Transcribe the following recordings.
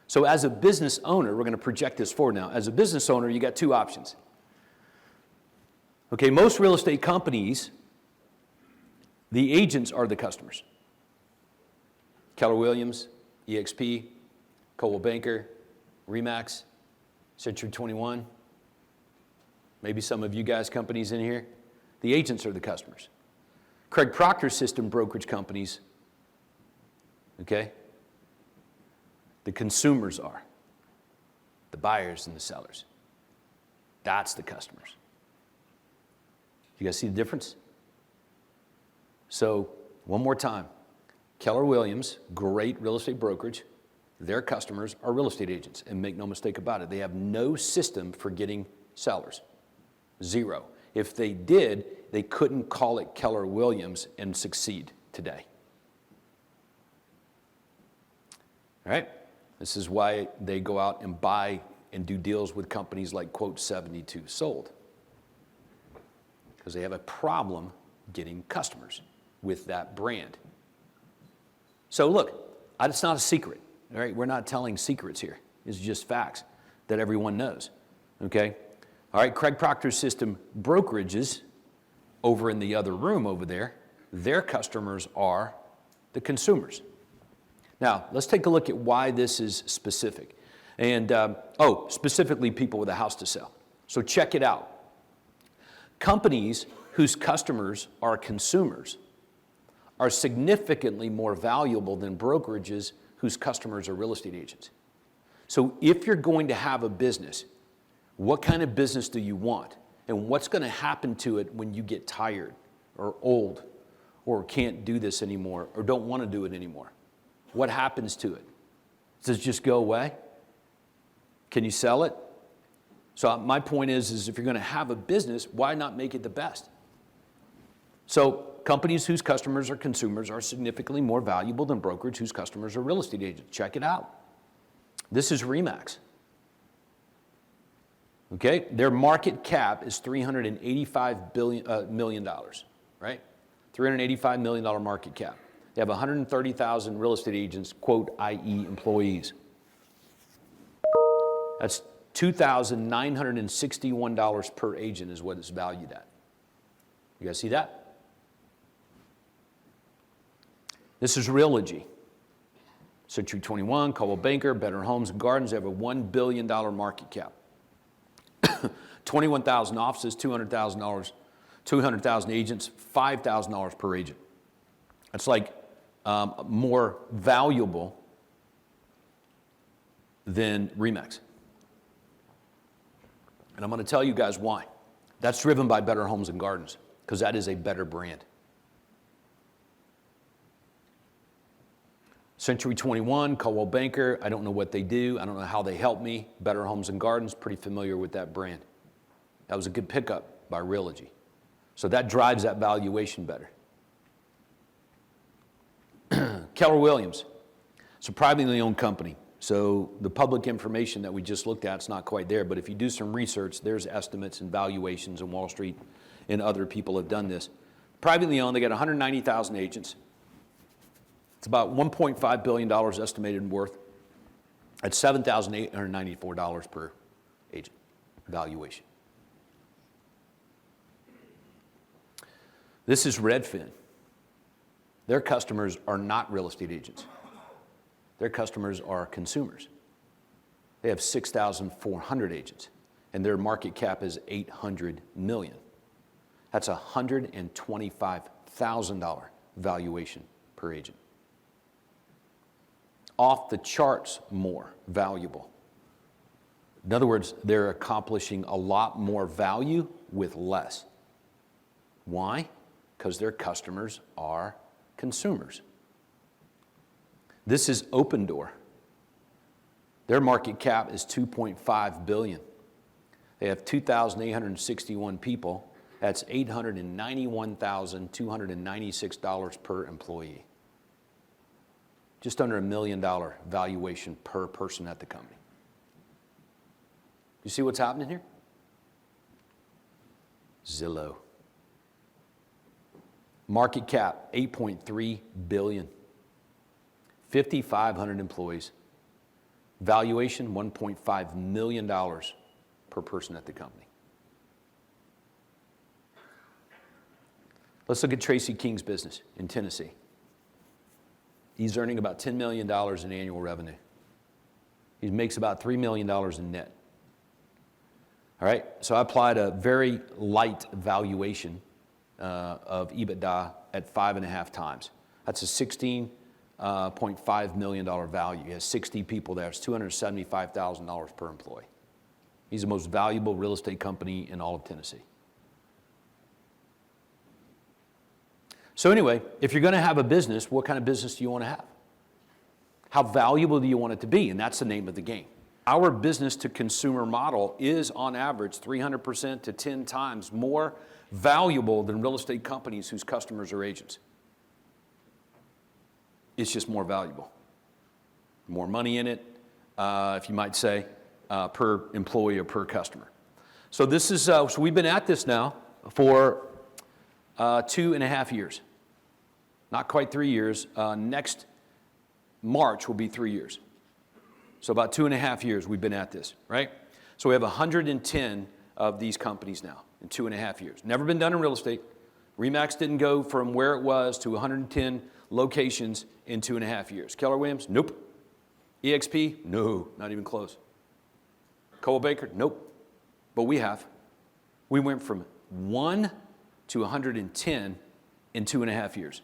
So as a business owner, we're going to project this forward now. As a business owner, you got two options. Okay, most real estate companies, the agents are the customers. Keller Williams, EXP, Coldwell Banker, Remax, Century 21, maybe some of you guys' companies in here. The agents are the customers. Craig Proctor's system brokerage companies, okay? The consumers are. The buyers and the sellers. That's the customers. You guys see the difference? So, one more time. Keller Williams, great real estate brokerage. Their customers are real estate agents. And make no mistake about it, they have no system for getting sellers. Zero. If they did, they couldn't call it Keller Williams and succeed today. All right? This is why they go out and buy and do deals with companies like, quote, 72 sold. Because they have a problem getting customers with that brand. So look, it's not a secret. All right? We're not telling secrets here. It's just facts that everyone knows. Okay? All right, Craig Proctor's system brokerages over in the other room over there, their customers are the consumers. Now, let's take a look at why this is specific. And, specifically people with a house to sell. So check it out. Companies whose customers are consumers are significantly more valuable than brokerages whose customers are real estate agents. So if you're going to have a business, what kind of business do you want? And what's going to happen to it when you get tired or old or can't do this anymore or don't want to do it anymore? What happens to it? Does it just go away? Can you sell it? So my point is if you're going to have a business, why not make it the best? So companies whose customers are consumers are significantly more valuable than brokerage whose customers are real estate agents. Check it out. This is Remax. Okay, their market cap is $385 million, right? $385 million market cap. They have 130,000 real estate agents, quote, i.e. employees. That's $2,961 per agent is what it's valued at. You guys see that? This is Realty. Century 21, Coldwell Banker, Better Homes and Gardens, they have a $1 billion market cap. 21,000 offices, $200,000 agents, $5,000 per agent. It's like more valuable than Remax. And I'm going to tell you guys why. That's driven by Better Homes and Gardens, because that is a better brand. Century 21, Coldwell Banker, I don't know what they do. I don't know how they help me. Better Homes and Gardens, pretty familiar with that brand. That was a good pickup by Realty. So that drives that valuation better. Keller Williams, it's a privately owned company. So the public information that we just looked at is not quite there, but if you do some research, there's estimates and valuations in Wall Street, and other people have done this. Privately owned, they got 190,000 agents. It's about $1.5 billion estimated in worth. That's $7,894 per agent valuation. This is Redfin. Their customers are not real estate agents. Their customers are consumers. They have 6,400 agents, and their market cap is $800 million. That's $125,000 valuation per agent. Off the charts more valuable. In other words, they're accomplishing a lot more value with less. Why? Because their customers are consumers. This is Open Door. Their market cap is $2.5 billion. They have 2,861 people. That's $891,296 per employee. Just under $1 million valuation per person at the company. You see what's happening here? Zillow. Market cap, $8.3 billion. 5,500 employees. Valuation, $1.5 million per person at the company. Let's look at Tracy King's business in Tennessee. He's earning about $10 million in annual revenue. He makes about $3 million in net. All right, so I applied a very light valuation of EBITDA at 5.5 times. That's a $16.5 million value. He has 60 people there. It's $275,000 per employee. He's the most valuable real estate company in all of Tennessee. So anyway, if you're going to have a business, what kind of business do you want to have? How valuable do you want it to be? And that's the name of the game. Our business to consumer model is on average 300% to 10 times more valuable than real estate companies whose customers are agents. It's just more valuable. More money in it, if you might say, per employee or per customer. So this is, so we've been at this now for 2.5 years. Not quite 3 years. Next March will be 3 years. So about 2.5 years we've been at this, right? So we have 110 of these companies now in 2.5 years. Never been done in real estate. RE/MAX didn't go from where it was to 110 locations in 2.5 years. Keller Williams, nope. EXP, no, not even close. Coldwell Banker, nope. But we have. We went from 1 to 110 in 2.5 years.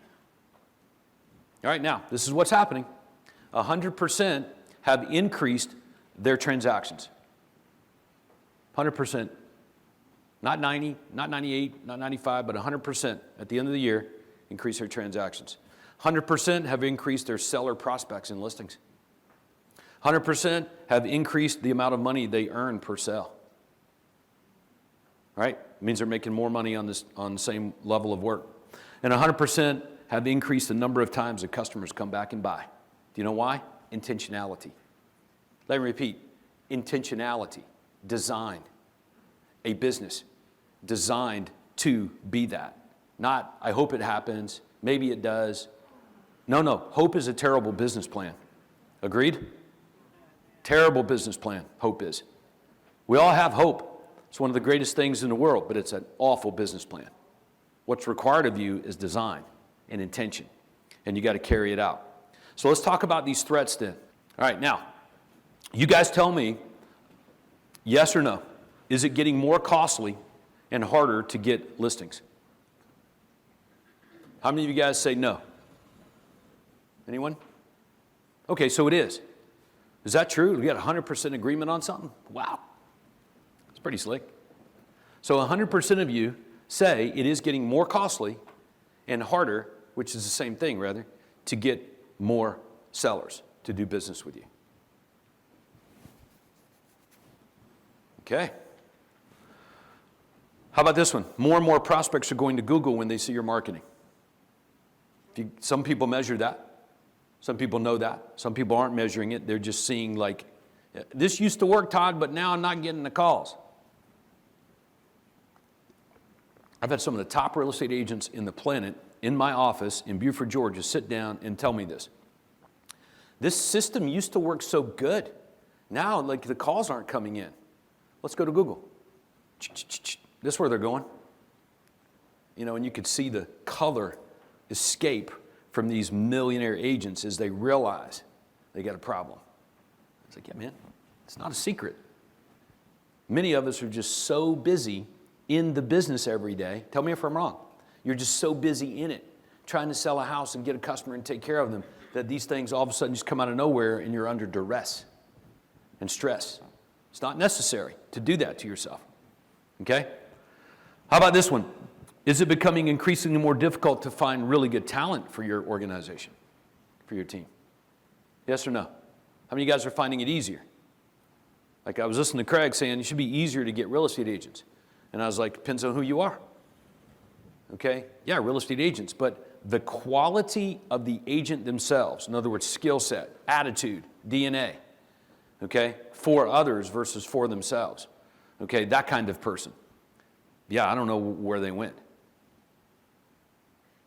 All right, now, this is what's happening. 100% have increased their transactions. 100%. Not 90, not 98, not 95, but 100% at the end of the year increase their transactions. 100% have increased their seller prospects and listings. 100% have increased the amount of money they earn per sale. Right? It means they're making more money on the same level of work. And 100% have increased the number of times that customers come back and buy. Do you know why? Intentionality. Let me repeat. Intentionality. Design. A business designed to be that. Not, I hope it happens, maybe it does. No. Hope is a terrible business plan. Agreed? Terrible business plan, hope is. We all have hope. It's one of the greatest things in the world, but it's an awful business plan. What's required of you is design and intention, and you got to carry it out. So let's talk about these threats then. All right, now, you guys tell me, yes or no, is it getting more costly and harder to get listings? How many of you guys say no? Anyone? Okay, so it is. Is that true? We got 100% agreement on something? Wow. It's pretty slick. So 100% of you say it is getting more costly and harder, which is the same thing, rather, to get more sellers to do business with you. Okay. How about this one? More and more prospects are going to Google when they see your marketing. Some people measure that. Some people know that. Some people aren't measuring it. They're just seeing like, this used to work, Todd, but now I'm not getting the calls. I've had some of the top real estate agents in the planet in my office in Beaufort, Georgia, sit down and tell me this. This system used to work so good. Now, like, the calls aren't coming in. Let's go to Google. This is where they're going. You know, and you could see the color escape from these millionaire agents as they realize they got a problem. It's like, yeah, man, it's not a secret. Many of us are just so busy in the business every day. Tell me if I'm wrong. You're just so busy in it, trying to sell a house and get a customer and take care of them, that these things all of a sudden just come out of nowhere and you're under duress and stress. It's not necessary to do that to yourself. Okay? How about this one? Is it becoming increasingly more difficult to find really good talent for your organization, for your team? Yes or no? How many of you guys are finding it easier? Like, I was listening to Craig saying it should be easier to get real estate agents. And I was like, depends on who you are. Okay? Yeah, real estate agents. But the quality of the agent themselves, in other words, skill set, attitude, DNA, okay, for others versus for themselves. Okay, that kind of person. Yeah, I don't know where they went.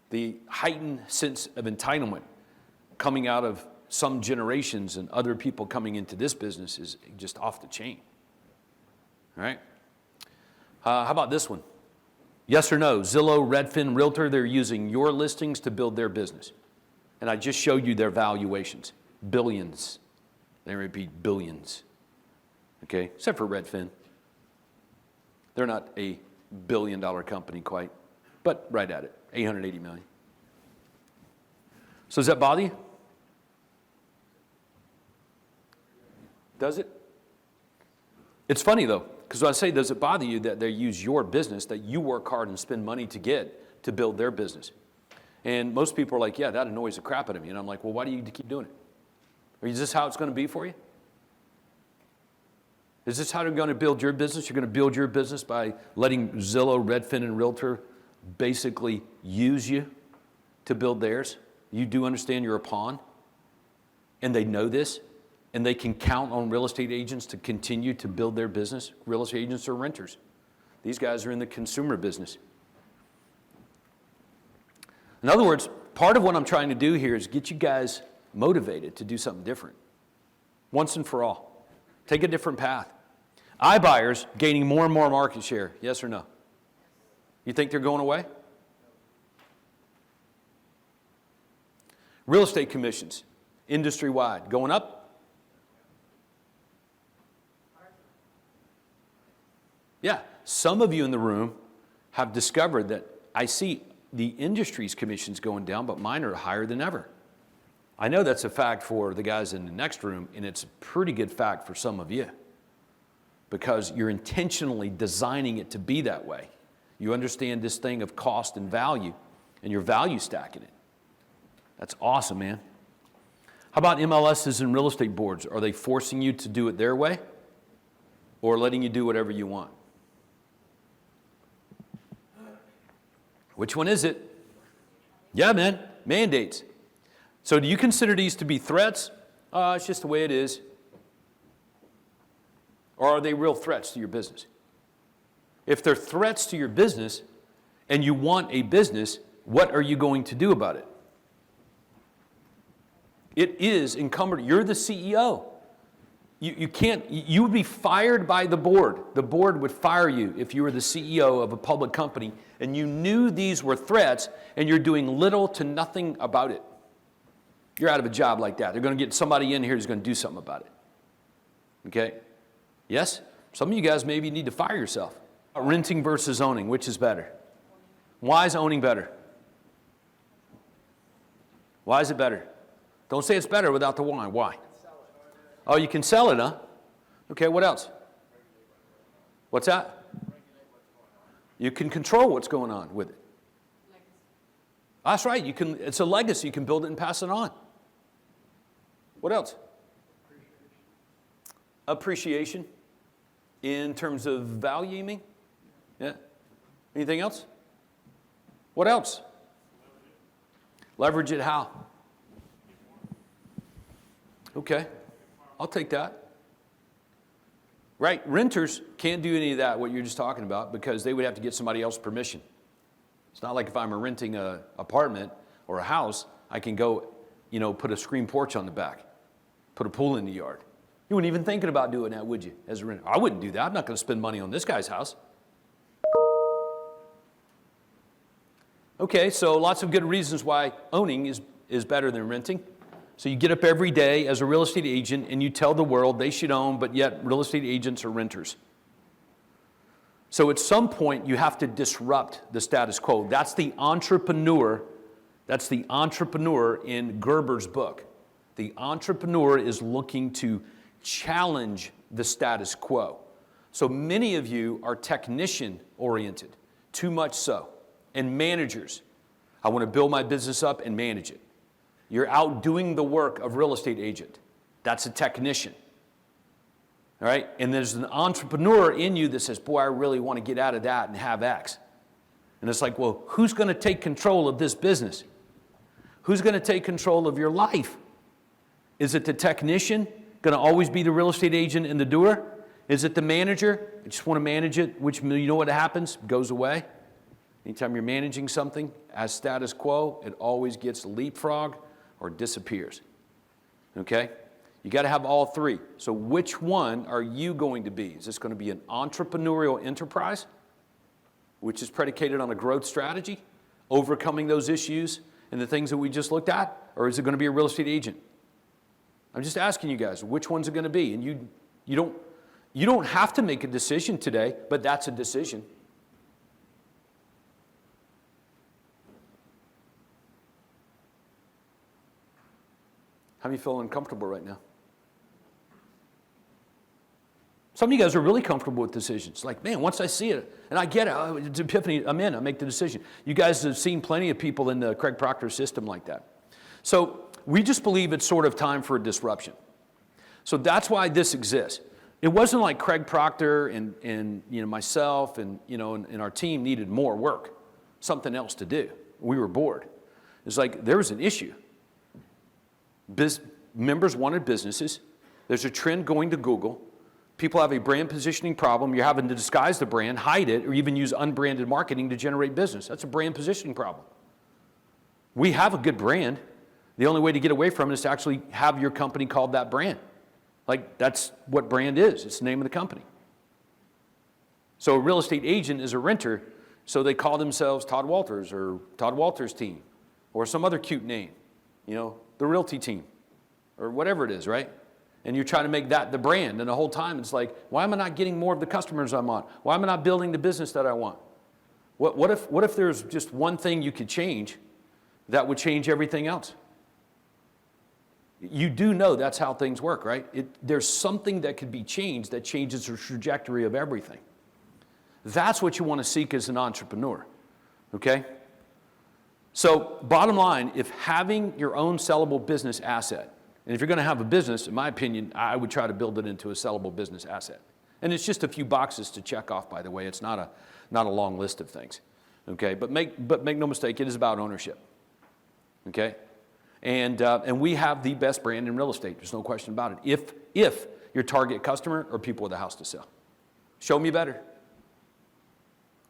The heightened sense of entitlement coming out of some generations and other people coming into this business is just off the chain. All right? How about this one? Yes or no? Zillow, Redfin, Realtor, they're using your listings to build their business. And I just showed you their valuations. Billions. They repeat, billions. Okay? Except for Redfin. They're not a billion-dollar company quite, but right at it, 880 million. So does that bother you? Does it? It's funny though, because when I say does it bother you that they use your business, that you work hard and spend money to get to build their business. And most people are like, yeah, that annoys the crap out of me. And I'm like, well, why do you keep doing it? Is this how it's going to be for you? Is this how you're going to build your business? You're going to build your business by letting Zillow, Redfin, and Realtor basically use you to build theirs? You do understand you're a pawn, and they know this, and they can count on real estate agents to continue to build their business. Real estate agents are renters. These guys are in the consumer business. In other words, part of what I'm trying to do here is get you guys motivated to do something different. Once and for all. Take a different path. iBuyers gaining more and more market share. Yes or no? You think they're going away? Real estate commissions, industry-wide, going up? Yeah, some of you in the room have discovered that I see the industry's commissions going down, but mine are higher than ever. I know that's a fact for the guys in the next room, and it's a pretty good fact for some of you because you're intentionally designing it to be that way. You understand this thing of cost and value, and you're value stacking it. That's awesome, man. How about MLSs and real estate boards? Are they forcing you to do it their way or letting you do whatever you want? Which one is it? Yeah, man, mandates. So do you consider these to be threats? It's just the way it is. Or are they real threats to your business? If they're threats to your business and you want a business, what are you going to do about it? It is incumbent. You're the CEO. You can't, you would be fired by the board. The board would fire you if you were the CEO of a public company and you knew these were threats and you're doing little to nothing about it. You're out of a job like that. They're going to get somebody in here who's going to do something about it. Okay? Yes? Some of you guys maybe need to fire yourself. Renting versus owning, which is better? Why is owning better? Why is it better? Don't say it's better without the why. Why? Oh, you can sell it, huh? Okay, what else? What's that? You can control what's going on with it. That's right. You can. It's a legacy. You can build it and pass it on. What else? Appreciation. In terms of value, you mean? Yeah. Anything else? What else? Leverage it how? Okay. I'll take that. Right. Renters can't do any of that, what you're just talking about, because they would have to get somebody else's permission. It's not like if I'm renting an apartment or a house, I can go, put a screen porch on the back, put a pool in the yard. You wouldn't even thinking about doing that, would you, as a renter? I wouldn't do that. I'm not going to spend money on this guy's house. Okay, so lots of good reasons why owning is better than renting. So you get up every day as a real estate agent and you tell the world they should own, but yet real estate agents are renters. So at some point you have to disrupt the status quo. That's the entrepreneur in Gerber's book. The entrepreneur is looking to challenge the status quo. So many of you are technician oriented, too much so, and managers. I want to build my business up and manage it. You're out doing the work of real estate agent. That's a technician. All right? And there's an entrepreneur in you that says, boy, I really want to get out of that and have X. And it's like, well, who's going to take control of this business? Who's going to take control of your life? Is it the technician going to always be the real estate agent and the doer? Is it the manager? I just want to manage it, which you know what happens? Goes away. Anytime you're managing something as status quo, it always gets leapfrog or disappears. okay? You got to have all three. So which one are you going to be? Is this going to be an entrepreneurial enterprise, which is predicated on a growth strategy, overcoming those issues and the things that we just looked at? Or is it going to be a real estate agent? I'm just asking you guys, which one's it going to be? And you don't have to make a decision today, but that's a decision. How many feel uncomfortable right now? Some of you guys are really comfortable with decisions. Like, man, once I see it, and I get it, it's epiphany, I'm in, I make the decision. You guys have seen plenty of people in the Craig Proctor system like that. So we just believe it's sort of time for a disruption. So that's why this exists. It wasn't like Craig Proctor and myself and our team needed more work, something else to do. We were bored. It's like there was an issue. Members wanted businesses. There's a trend going to Google. People have a brand positioning problem. You're having to disguise the brand, hide it, or even use unbranded marketing to generate business. That's a brand positioning problem. We have a good brand. The only way to get away from it is to actually have your company called that brand. Like, that's what brand is. It's the name of the company. So a real estate agent is a renter, so they call themselves Todd Walters or Todd Walters team or some other cute name, the Realty team or whatever it is, right? And you're trying to make that the brand. And the whole time it's like, why am I not getting more of the customers I want? Why am I not building the business that I want? What if there's just one thing you could change that would change everything else? You do know that's how things work, right? There's something that could be changed that changes the trajectory of everything. That's what you want to seek as an entrepreneur, okay? So bottom line, if having your own sellable business asset, and if you're going to have a business, in my opinion, I would try to build it into a sellable business asset. And it's just a few boxes to check off, by the way. It's not a long list of things, okay? But make no mistake, it is about ownership, okay? And we have the best brand in real estate. There's no question about it. If your target customer are people with a house to sell. Show me better.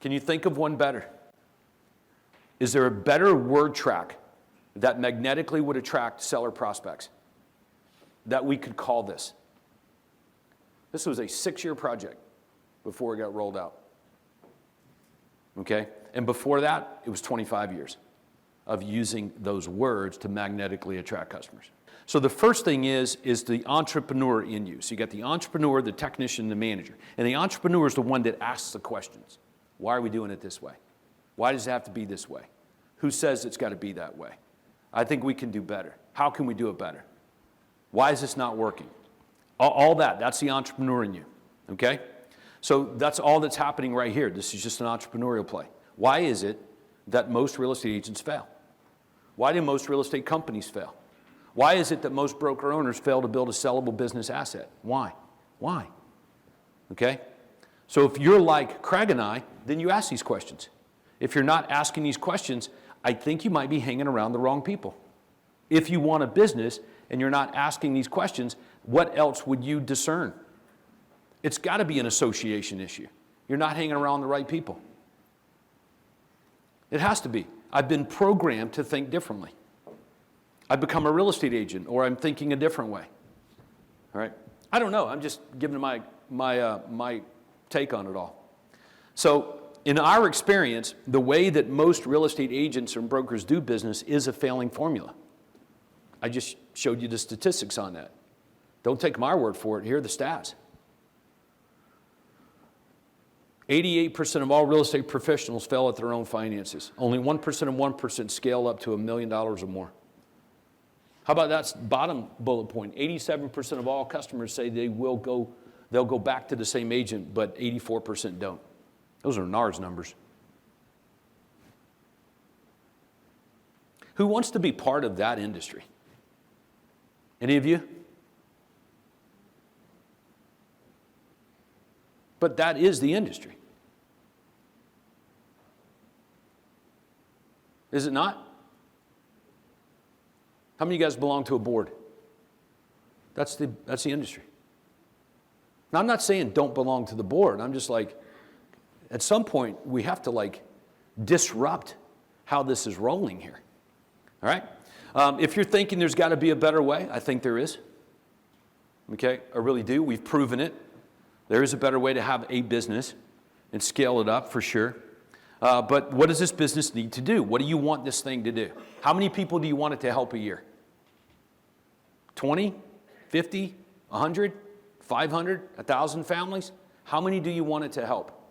Can you think of one better? Is there a better word track that magnetically would attract seller prospects that we could call this? This was a 6-year project before it got rolled out. Okay? And before that, it was 25 years of using those words to magnetically attract customers. So the first thing is the entrepreneur in you. So you got the entrepreneur, the technician, the manager. And the entrepreneur is the one that asks the questions. Why are we doing it this way? Why does it have to be this way? Who says it's got to be that way? I think we can do better. How can we do it better? Why is this not working? All that's the entrepreneur in you, okay? So that's all that's happening right here. This is just an entrepreneurial play. Why is it that most real estate agents fail? Why do most real estate companies fail? Why is it that most broker owners fail to build a sellable business asset? Why? Okay? So if you're like Craig and I, then you ask these questions. If you're not asking these questions, I think you might be hanging around the wrong people. If you want a business and you're not asking these questions, what else would you discern? It's got to be an association issue. You're not hanging around the right people. It has to be. I've been programmed to think differently. I've become a real estate agent, or I'm thinking a different way. All right? I don't know. I'm just giving my take on it all. So in our experience, the way that most real estate agents and brokers do business is a failing formula. I just showed you the statistics on that. Don't take my word for it. Here are the stats. 88% of all real estate professionals fail at their own finances. Only 1% of 1% scale up to $1 million or more. How about that bottom bullet point? 87% of all customers say they'll go back to the same agent, but 84% don't. Those are NARS numbers. Who wants to be part of that industry? Any of you? But that is the industry. Is it not? How many of you guys belong to a board? That's the industry. Now, I'm not saying don't belong to the board. I'm just like, at some point, we have to disrupt how this is rolling here. All right? If you're thinking there's got to be a better way, I think there is. Okay, I really do. We've proven it. There is a better way to have a business and scale it up for sure. But what does this business need to do? What do you want this thing to do? How many people do you want it to help a year? 20, 50, 100, 500, 1,000 families? How many do you want it to help?